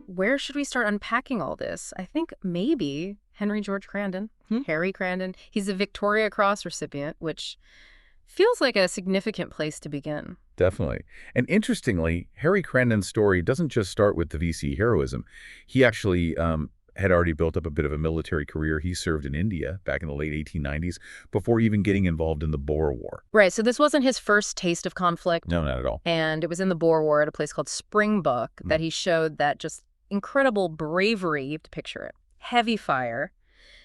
where should we start unpacking all this? I think maybe Henry George Cranon, Harry Cranon. He's a Victoria Cross recipient, which feels like a significant place to begin. Definitely. And interestingly, Harry Cranon's story doesn't just start with the VC heroism. He actually had already built up a bit of a military career. He served in India back in the late 1890s before even getting involved in the Boer War. Right, so this wasn't his first taste of conflict. No, not at all. And it was in the Boer War at a place called Springbok that he showed that just incredible bravery. You have to picture it. Heavy fire.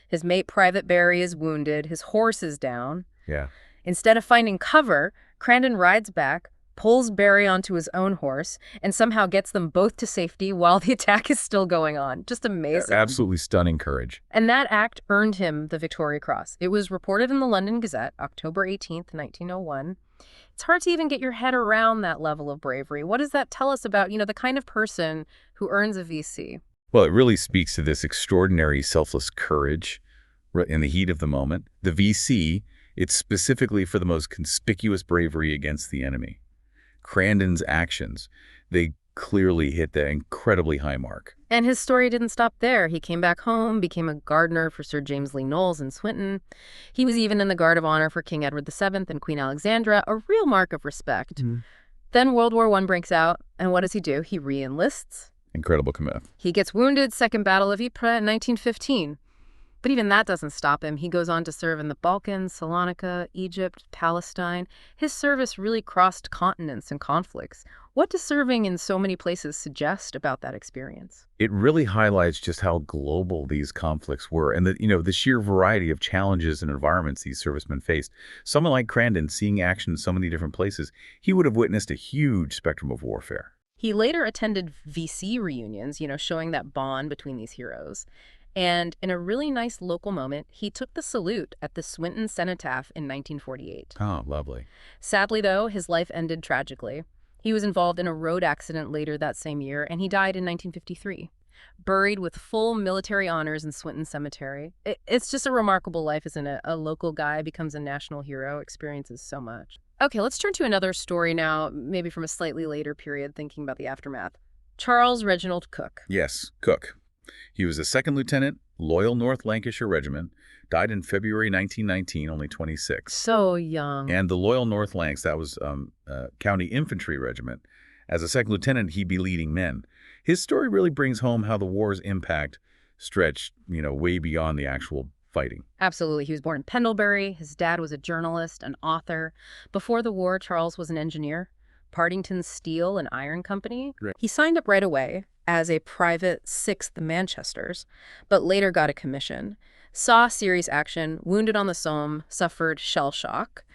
His mate, Private Barry, is wounded. His horse is down. Yeah. Instead of finding cover, Cranon rides back, pulls Barry onto his own horse, and somehow gets them both to safety while the attack is still going on. Just amazing. Absolutely stunning courage. And that act earned him the Victoria Cross. It was reported in the London Gazette, October 18th, 1901. It's hard to even get your head around that level of bravery. What does that tell us about, the kind of person who earns a VC? Well, it really speaks to this extraordinary selfless courage in the heat of the moment. The VC, it's specifically for the most conspicuous bravery against the enemy. Cranon's actions, they clearly hit the incredibly high mark. And his story didn't stop there. He came back home, became a gardener for Sir James Lee Knowles in Swinton. He was even in the Guard of Honor for King Edward VII and Queen Alexandra, a real mark of respect. Then World War I breaks out, and what does he do? He re-enlists. Incredible commitment. He gets wounded, Second Battle of Ypres in 1915. But even that doesn't stop him. He goes on to serve in the Balkans, Salonika, Egypt, Palestine. His service really crossed continents and conflicts. What does serving in so many places suggest about that experience? It really highlights just how global these conflicts were and the sheer variety of challenges and environments these servicemen faced. Someone like Cranon, seeing action in so many different places, he would have witnessed a huge spectrum of warfare. He later attended VC reunions, showing that bond between these heroes. And in a really nice local moment, he took the salute at the Swinton Cenotaph in 1948. Oh, lovely. Sadly, though, his life ended tragically. He was involved in a road accident later that same year, and he died in 1953, buried with full military honors in Swinton Cemetery. It's just a remarkable life, isn't it? A local guy becomes a national hero, experiences so much. Okay, let's turn to another story now, maybe from a slightly later period, thinking about the aftermath. Charles Reginald Cook. Yes, Cook. He was a second lieutenant, Loyal North Lancashire Regiment, died in February 1919, only 26. So young. And the Loyal North Lancs, that was County Infantry Regiment. As a second lieutenant, he'd be leading men. His story really brings home how the war's impact stretched, way beyond the actual fighting. Absolutely. He was born in Pendlebury. His dad was a journalist, an author. Before the war, Charles was an engineer. Partington Steel and Iron Company. Right. He signed up right away as a private 6th Manchesters, but later got a commission. Saw serious action, wounded on the Somme, suffered shell shock,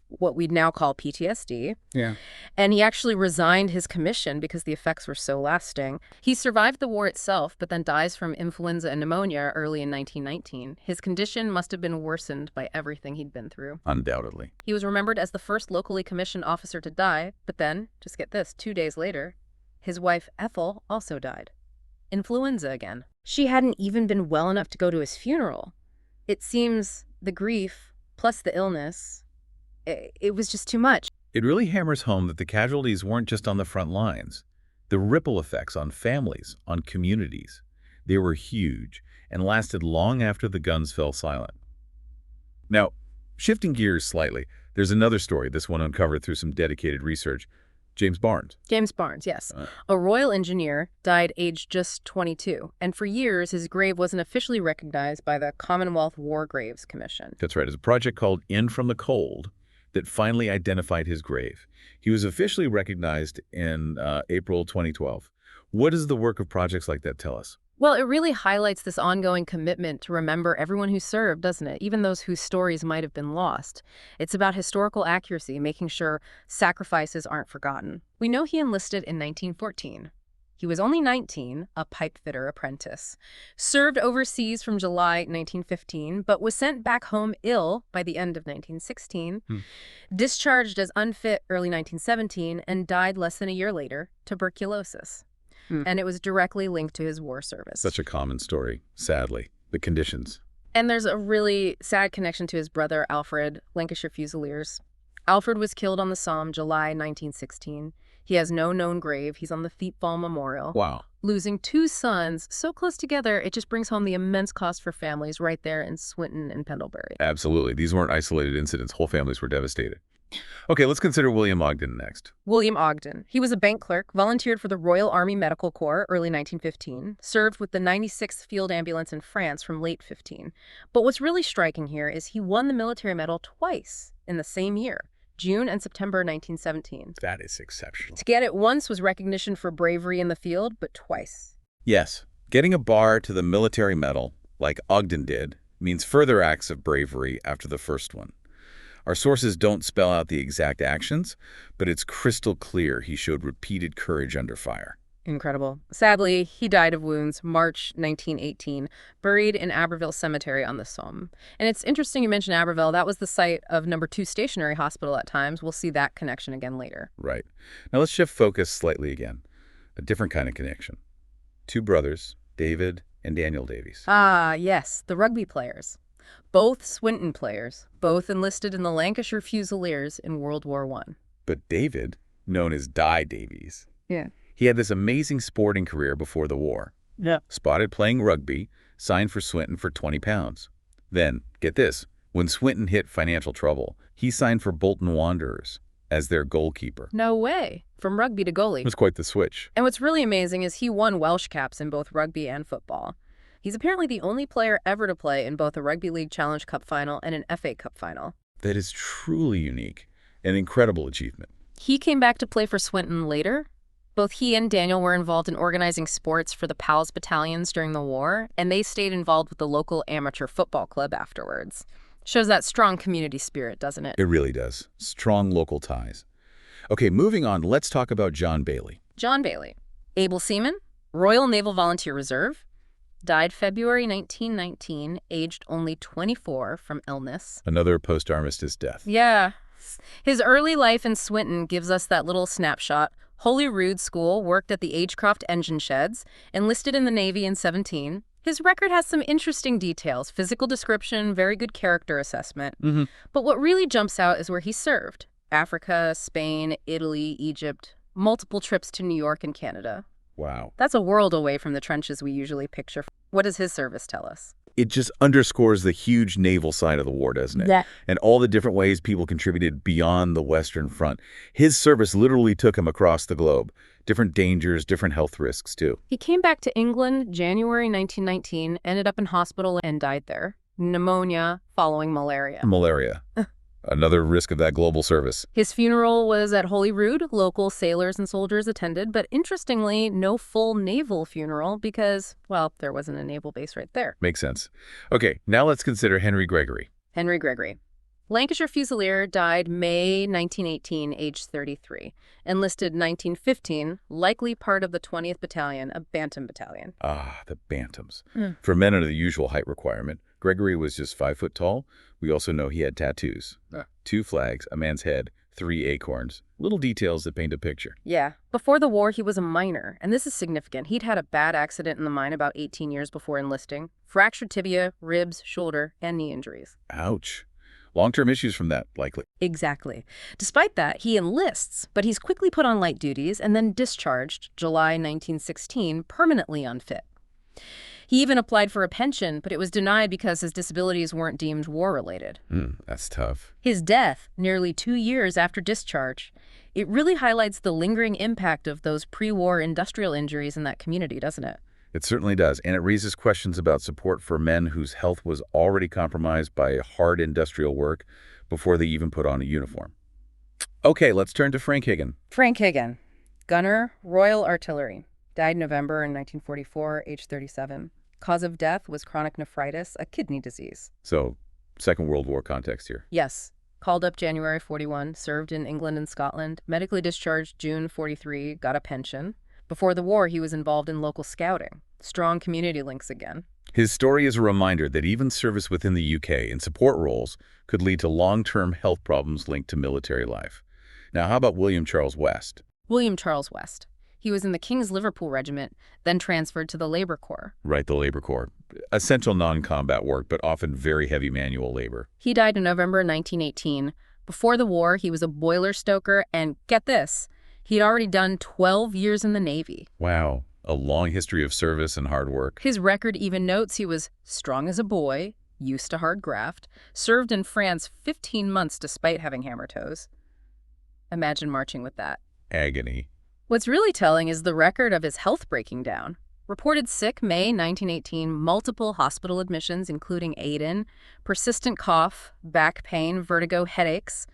what we'd now call PTSD. Yeah. And he actually resigned his commission because the effects were so lasting. He survived the war itself, but then dies from influenza and pneumonia early in 1919. His condition must have been worsened by everything he'd been through. Undoubtedly. He was remembered as the first locally commissioned officer to die, but then, just get this, 2 days later, his wife Ethel also died. Influenza again. She hadn't even been well enough to go to his funeral. It seems the grief, plus the illness, it was just too much. It really hammers home that the casualties weren't just on the front lines. The ripple effects on families, on communities, they were huge and lasted long after the guns fell silent. Now, shifting gears slightly, there's another story, this one uncovered through some dedicated research. James Barnes. James Barnes, yes. A royal engineer, died aged just 22. And for years, his grave wasn't officially recognized by the Commonwealth War Graves Commission. That's right. It's a project called In from the Cold that finally identified his grave. He was officially recognized in April 2012. What does the work of projects like that tell us? Well, it really highlights this ongoing commitment to remember everyone who served, doesn't it? Even those whose stories might have been lost. It's about historical accuracy, making sure sacrifices aren't forgotten. We know he enlisted in 1914. He was only 19, a pipefitter apprentice. Served overseas from July 1915, but was sent back home ill by the end of 1916. Discharged as unfit early 1917, and died less than a year later, tuberculosis. And it was directly linked to his war service. Such a common story, sadly. The conditions. And there's a really sad connection to his brother, Alfred, Lancashire Fusiliers. Alfred was killed on the Somme, July 1916. He has no known grave. He's on the Thiepval Memorial. Wow. Losing two sons so close together, it just brings home the immense cost for families right there in Swinton and Pendlebury. Absolutely. These weren't isolated incidents. Whole families were devastated. Okay, let's consider William Ogden next. William Ogden. He was a bank clerk, volunteered for the Royal Army Medical Corps early 1915, served with the 96th Field Ambulance in France from late 15. But what's really striking here is he won the military medal twice in the same year, June and September 1917. That is exceptional. To get it once was recognition for bravery in the field, but twice. Yes, getting a bar to the military medal, like Ogden did, means further acts of bravery after the first one. Our sources don't spell out the exact actions, but it's crystal clear he showed repeated courage under fire. Incredible. Sadly, he died of wounds March 1918, buried in Aberville Cemetery on the Somme. And it's interesting you mentioned Aberville. That was the site of No. 2 Stationary Hospital at times. We'll see that connection again later. Right. Now let's shift focus slightly again. A different kind of connection. Two brothers, David and Daniel Davies. Ah, yes, the rugby players. Both Swinton players, both enlisted in the Lancashire Fusiliers in World War I. But David, known as Di Davies, Yeah. he had this amazing sporting career before the war. Yeah. Spotted playing rugby, signed for Swinton for £20. Then, get this, when Swinton hit financial trouble, he signed for Bolton Wanderers as their goalkeeper. No way. From rugby to It goalie. was quite the switch. And what's really amazing is he won Welsh caps in both rugby and football. He's apparently the only player ever to play in both a Rugby League Challenge Cup final and an FA Cup final. That is truly unique, an incredible achievement. He came back to play for Swinton later. Both he and Daniel were involved in organizing sports for the PALS battalions during the war, and they stayed involved with the local amateur football club afterwards. Shows that strong community spirit, doesn't it? It really does. Strong local ties. Okay, moving on, let's talk about John Bailey. John Bailey, able seaman, Royal Naval Volunteer Reserve, died February 1919, aged only 24 from illness. Another post-armistice death. Yeah. His early life in Swinton gives us that little snapshot. Holyrood School, worked at the Agecroft engine sheds, enlisted in the Navy in 17. His record has some interesting details, physical description, very good character assessment. But what really jumps out is where he served. Africa, Spain, Italy, Egypt, multiple trips to New York and Canada. Wow. That's a world away from the trenches we usually picture. What does his service tell us? It just underscores the huge naval side of the war, doesn't it? Yeah. And all the different ways people contributed beyond the Western Front. His service literally took him across the globe. Different dangers, different health risks, too. He came back to England January 1919, ended up in hospital and died there. Pneumonia following malaria. Malaria. Another risk of that global service. His funeral was at Holyrood. Local sailors and soldiers attended, but interestingly, no full naval funeral because, well, there wasn't a naval base right there. Makes sense. Okay, now let's consider Henry Gregory. Henry Gregory. Lancashire Fusilier, died May 1918, aged 33. Enlisted 1915, likely part of the 20th Battalion, a Bantam battalion. Ah, the Bantams. For men under the usual height requirement, Gregory was just 5 foot tall. We also know he had tattoos. 2 flags, a man's head, 3 acorns. Little details that paint a picture. Yeah. Before the war, he was a miner, and this is significant. He'd had a bad accident in the mine about 18 years before enlisting. Fractured tibia, ribs, shoulder, and knee injuries. Ouch. Long-term issues from that, likely. Exactly. Despite that, he enlists, but he's quickly put on light duties and then discharged, July 1916, permanently unfit. He even applied for a pension, but it was denied because his disabilities weren't deemed war-related. That's tough. His death, nearly 2 years after discharge, it really highlights the lingering impact of those pre-war industrial injuries in that community, doesn't it? It certainly does, and it raises questions about support for men whose health was already compromised by hard industrial work before they even put on a uniform. Okay, let's turn to Frank Higgins. Frank Higgins, gunner, Royal Artillery. Died November in 1944, age 37. Cause of death was chronic nephritis, a kidney disease. So, Second World War context here. Yes. Called up January 41, served in England and Scotland, medically discharged June 43, got a pension. Before the war, he was involved in local scouting. Strong community links again. His story is a reminder that even service within the UK in support roles could lead to long-term health problems linked to military life. Now, how about William Charles West? William Charles West. He was in the King's Liverpool Regiment, then transferred to the Labour Corps. Right, the Labour Corps. Essential non-combat work, but often very heavy manual labor. He died in November 1918. Before the war, he was a boiler stoker and, get this, He'd already done 12 years in the Navy. Wow, a long history of service and hard work. His record even notes he was strong as a boy, used to hard graft, served in France 15 months despite having hammer toes. Imagine marching with that. Agony. What's really telling is the record of his health breaking down. Reported sick May 1918, multiple hospital admissions, including Aden, persistent cough, back pain, vertigo, headaches.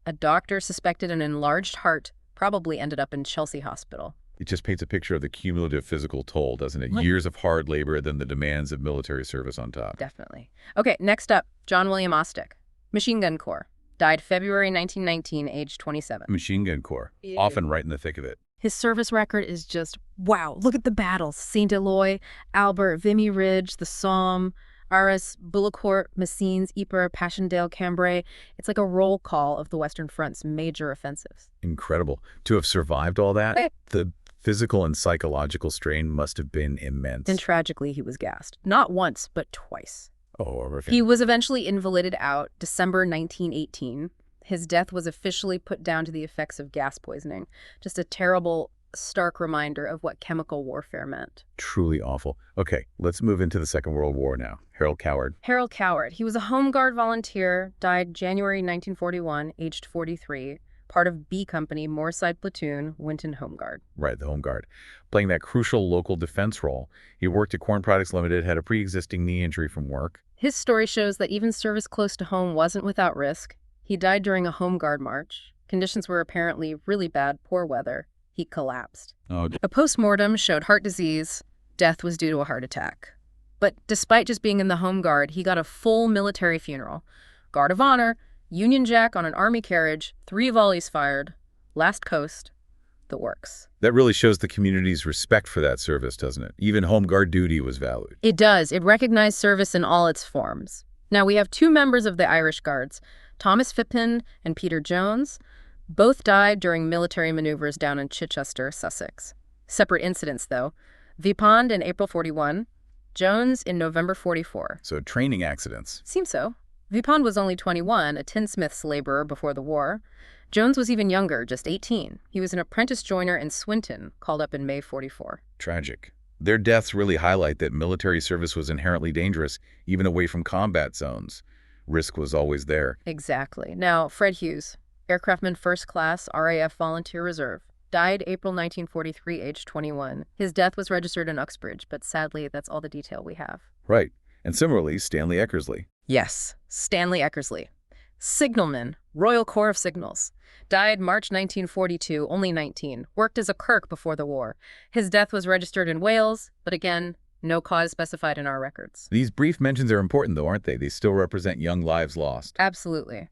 A doctor suspected an enlarged heart, probably ended up in Chelsea Hospital. It just paints a picture of the cumulative physical toll, doesn't it? What? Years of hard labor, then the demands of military service on top. Definitely. Okay, next up, John William Ostick, Machine Gun Corps. Died February 1919, age 27. Machine Gun Corps, often right in the thick of it. His service record is just, wow. Look at the battles. Saint-Eloi, Albert, Vimy Ridge, the Somme, Arras, Bullecourt, Messines, Ypres, Passchendaele, Cambrai. It's like a roll call of the Western Front's major offensives. Incredible. To have survived all that, the physical and psychological strain must have been immense. And tragically, he was gassed. Not once, but twice. Oh, horrific. He was eventually invalided out December 1918. His death was officially put down to the effects of gas poisoning. Just a terrible, stark reminder of what chemical warfare meant. Truly awful. Okay, let's move into the Second World War now. Harold Coward. Harold Coward. He was a Home Guard volunteer, died January 1941, aged 43, part of B Company, Moorside Platoon, Winton Home Guard. Right, the Home Guard. Playing that crucial local defense role. He worked at Corn Products Limited, had a pre-existing knee injury from work. His story shows that even service close to home wasn't without risk. He died during a Home Guard march. Conditions were apparently really bad, poor weather. He collapsed. Oh. A post-mortem showed heart disease. Death was due to a heart attack. But despite just being in the Home Guard, he got a full military funeral. Guard of Honor, Union Jack on an Army carriage, 3 volleys fired, last coast, the works. That really shows the community's respect for that service, doesn't it? Even Home Guard duty was valued. It does. It recognized service in all its forms. Now, we have 2 members of the Irish Guards, Thomas Phippen and Peter Jones. Both died during military maneuvers down in Chichester, Sussex. Separate incidents, though. Vipond in April 41, Jones in November 44. So training accidents. Seems so. Vipond was only 21, a tinsmith's laborer before the war. Jones was even younger, just 18. He was an apprentice joiner in Swinton, called up in May 44. Tragic. Their deaths really highlight that military service was inherently dangerous, even away from combat zones. Risk was always there. Exactly. Now, Fred Hughes, aircraftman first class, RAF Volunteer Reserve, died April 1943, aged 21. His death was registered in Uxbridge, but sadly, that's all the detail we have. Right. And similarly, Stanley Eckersley. Yes, Stanley Eckersley. Signalman, Royal Corps of Signals. Died March 1942, only 19. Worked as a Kirk before the war. His death was registered in Wales, but again, no cause specified in our records. These brief mentions are important, though, aren't they? They still represent young lives lost. Absolutely.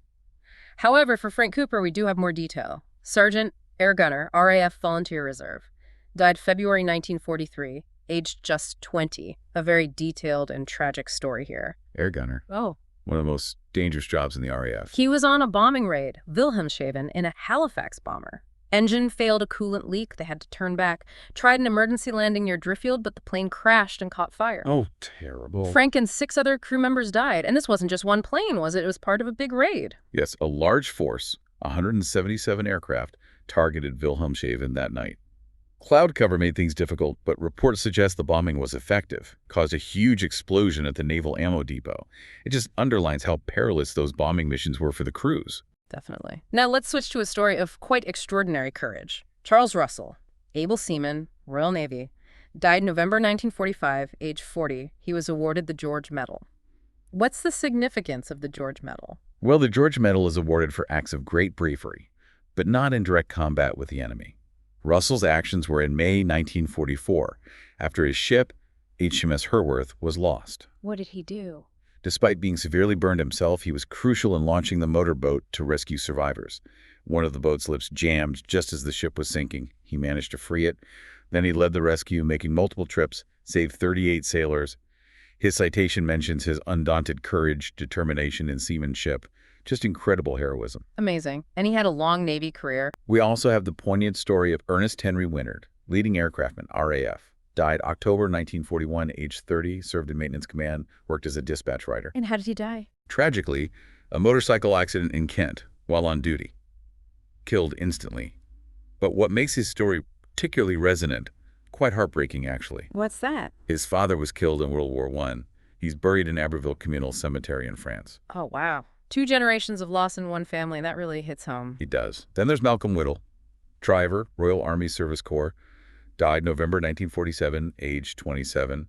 However, for Frank Cooper, we do have more detail. Sergeant, Air Gunner, RAF Volunteer Reserve. Died February 1943, aged just 20. A very detailed and tragic story here. Air gunner. Oh. One of the most dangerous jobs in the RAF. He was on a bombing raid, Wilhelmshaven, in a Halifax bomber. Engine failed a coolant leak. They had to turn back. Tried an emergency landing near Driffield, but the plane crashed and caught fire. Oh, terrible. Frank and 6 other crew members died. And this wasn't just one plane, was it? It was part of a big raid. Yes, a large force, 177 aircraft, targeted Wilhelmshaven that night. Cloud cover made things difficult, but reports suggest the bombing was effective, caused a huge explosion at the Naval Ammo Depot. It just underlines how perilous those bombing missions were for the crews. Definitely. Now let's switch to a story of quite extraordinary courage. Charles Russell, able seaman, Royal Navy, died November 1945, age 40. He was awarded the George Medal. What's the significance of the George Medal? Well, the George Medal is awarded for acts of great bravery, but not in direct combat with the enemy. Russell's actions were in May 1944, after his ship, HMS Herworth, was lost. What did he do? Despite being severely burned himself, he was crucial in launching the motorboat to rescue survivors. One of the boat's lips jammed just as the ship was sinking. He managed to free it. Then he led the rescue, making multiple trips, saved 38 sailors. His citation mentions his undaunted courage, determination, and seamanship. Just incredible heroism. Amazing. And he had a long Navy career. We also have the poignant story of Ernest Henry Winard, leading aircraftman, RAF. Died October 1941, age 30, served in maintenance command, worked as a dispatch writer. And how did he die? Tragically, a motorcycle accident in Kent while on duty. Killed instantly. But what makes his story particularly resonant, quite heartbreaking actually, What's that? his father was killed in World War I. He's buried in Abbeville Communal Cemetery in France. Oh, wow. 2 generations of loss in one family. That really hits home. He does. Then there's Malcolm Whittle, driver, Royal Army Service Corps, died November 1947, age 27.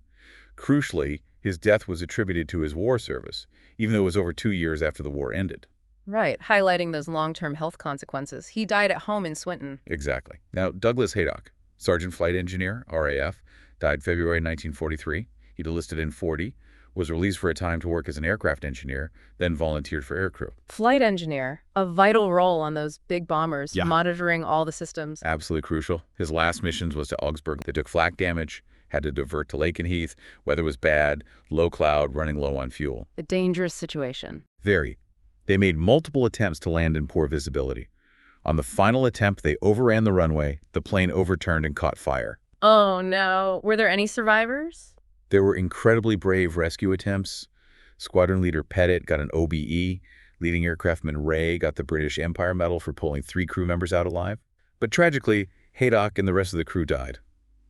Crucially, his death was attributed to his war service, even though it was over 2 years after the war ended. Right, highlighting those long-term health consequences. He died at home in Swinton. Exactly. Now, Douglas Haydock, Sergeant Flight Engineer, RAF, died February 1943. He'd enlisted in 40, was released for a time to work as an aircraft engineer, then volunteered for aircrew. Flight engineer, a vital role on those big bombers, Yeah. monitoring all the systems. Absolutely crucial. His last missions was to Augsburg. They took flak damage, had to divert to Lakenheath. Weather was bad, low cloud, running low on fuel. A dangerous situation. Very. They made multiple attempts to land in poor visibility. On the final attempt, they overran the runway. The plane overturned and caught fire. Oh, no. Were there any survivors? There were incredibly brave rescue attempts. Squadron leader Pettit got an OBE. Leading aircraftman Ray got the British Empire Medal for pulling 3 crew members out alive. But tragically, Haydock and the rest of the crew died.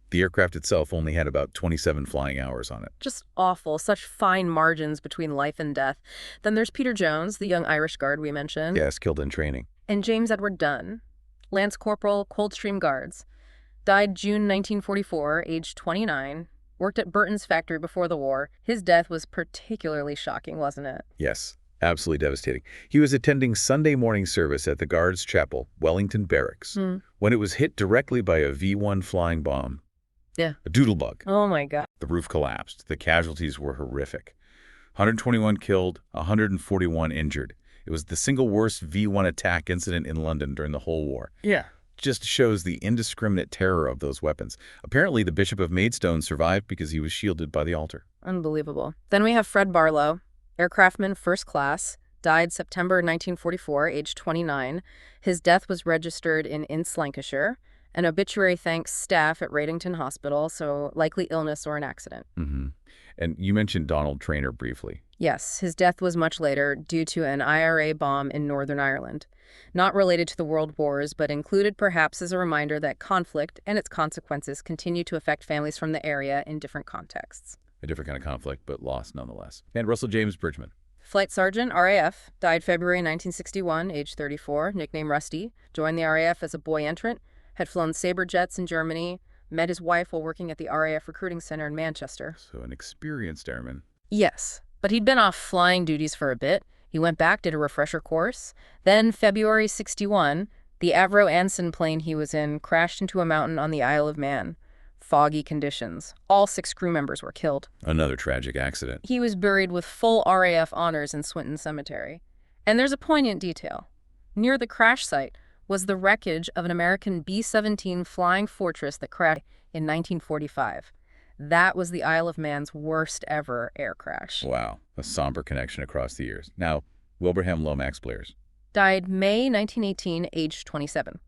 The aircraft itself only had about 27 flying hours on it. Just awful. Such fine margins between life and death. Then there's Peter Jones, the young Irish Guard we mentioned. Yes, killed in training. And James Edward Dunn, Lance Corporal, Coldstream Guards. Died June 1944, age 29. Worked at Burton's factory before the war. His death was particularly shocking, wasn't it? Yes, absolutely devastating. He was attending Sunday morning service at the Guards Chapel, Wellington Barracks, when it was hit directly by a V-1 flying bomb. Yeah. A doodlebug. Oh, my God. The roof collapsed. The casualties were horrific. 121 killed, 141 injured. It was the single worst V-1 attack incident in London during the whole war. Yeah. Just shows the indiscriminate terror of those weapons. Apparently, the Bishop of Maidstone survived because he was shielded by the altar. Unbelievable. Then we have Fred Barlo, aircraftman first class, died September 1944, age 29. His death was registered in Ince, Lancashire. An obituary thanks staff at Radington Hospital, so likely illness or an accident. And you mentioned Donald Traynor briefly. Yes, his death was much later due to an IRA bomb in Northern Ireland. Not related to the World Wars, but included perhaps as a reminder that conflict and its consequences continue to affect families from the area in different contexts. A different kind of conflict, but lost nonetheless. And Russell James Bridgman. Flight Sergeant, RAF, died February 1961, age 34, nickname Rusty, joined the RAF as a boy entrant, had flown Sabre jets in Germany, met his wife while working at the RAF Recruiting Center in Manchester. So an experienced airman. Yes, but he'd been off flying duties for a bit. He went back, did a refresher course. Then, February 61, the Avro Anson plane he was in crashed into a mountain on the Isle of Man. Foggy conditions. All 6 crew members were killed. Another tragic accident. He was buried with full RAF honors in Swinton Cemetery. And there's a poignant detail. Near the crash site was the wreckage of an American B-17 Flying Fortress that crashed in 1945. That was the Isle of Man's worst ever air crash. Wow, a somber connection across the years. Now, Wilbraham Lomax Blair's. Died May 1918, aged 27.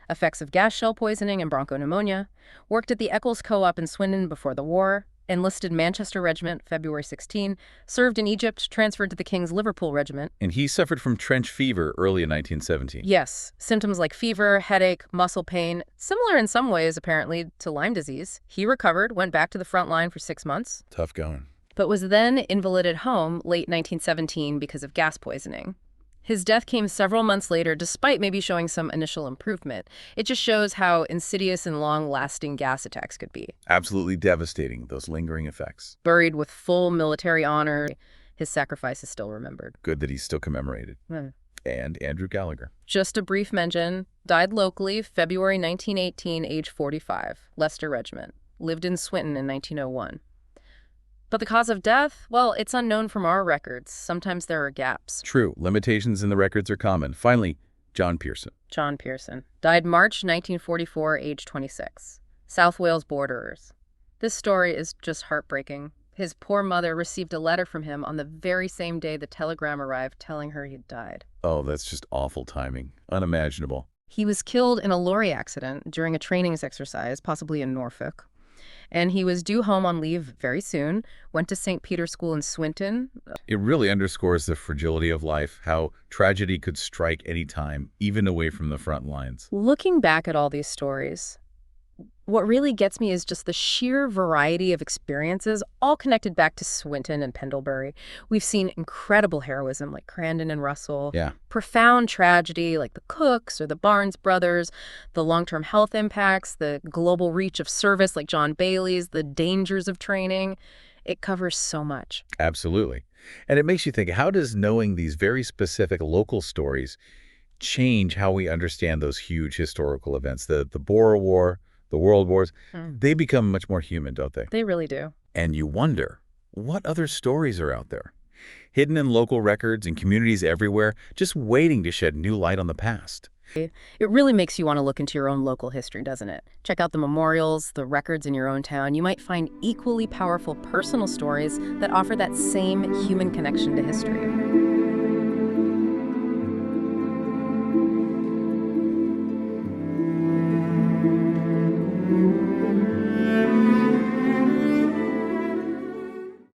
Effects of gas shell poisoning and bronchopneumonia. Worked at the Eccles Co-op in Swindon before the war. Enlisted Manchester Regiment, February 16. Served in Egypt, transferred to the King's Liverpool Regiment. And he suffered from trench fever early in 1917. Yes, symptoms like fever, headache, muscle pain, similar in some ways, apparently, to Lyme disease. He recovered, went back to the front line for 6 months. Tough going. But was then invalided home late 1917 because of gas poisoning. His death came several months later, despite maybe showing some initial improvement. It just shows how insidious and long-lasting gas attacks could be. Absolutely devastating, those lingering effects. Buried with full military honor, his sacrifice is still remembered. Good that he's still commemorated. And Andrew Gallagher. Just a brief mention, died locally, February 1918, age 45, Leicester Regiment. Lived in Swinton in 1901. But the cause of death, well, it's unknown from our records. Sometimes there are gaps. True, limitations in the records are common. Finally, John Pearson. John Pearson. Died March 1944, age 26. South Wales borderers. This story is just heartbreaking. His poor mother received a letter from him on the very same day the telegram arrived telling her he'd died. Oh, that's just awful timing. Unimaginable. He was killed in a lorry accident during a trainings exercise, possibly in Norfolk. And he was due home on leave very soon, went to St. Peter's School in Swinton. It really underscores the fragility of life, how tragedy could strike any time, even away from the front lines. Looking back at all these stories, what really gets me is just the sheer variety of experiences, all connected back to Swinton and Pendlebury. We've seen incredible heroism like Cranon and Russell, Yeah, profound tragedy like the Cooks or the Barnes brothers, the long-term health impacts, the global reach of service like John Bailey's, the dangers of training. It covers so much. absolutely. And it makes you think, how does knowing these very specific local stories change how we understand those huge historical events? The Boer War, the World Wars, they become much more human, don't they? They really do. And you wonder, what other stories are out there? Hidden in local records and communities everywhere, just waiting to shed new light on the past. It really makes you want to look into your own local history, doesn't it? Check out the memorials, the records in your own town. You might find equally powerful personal stories that offer that same human connection to history.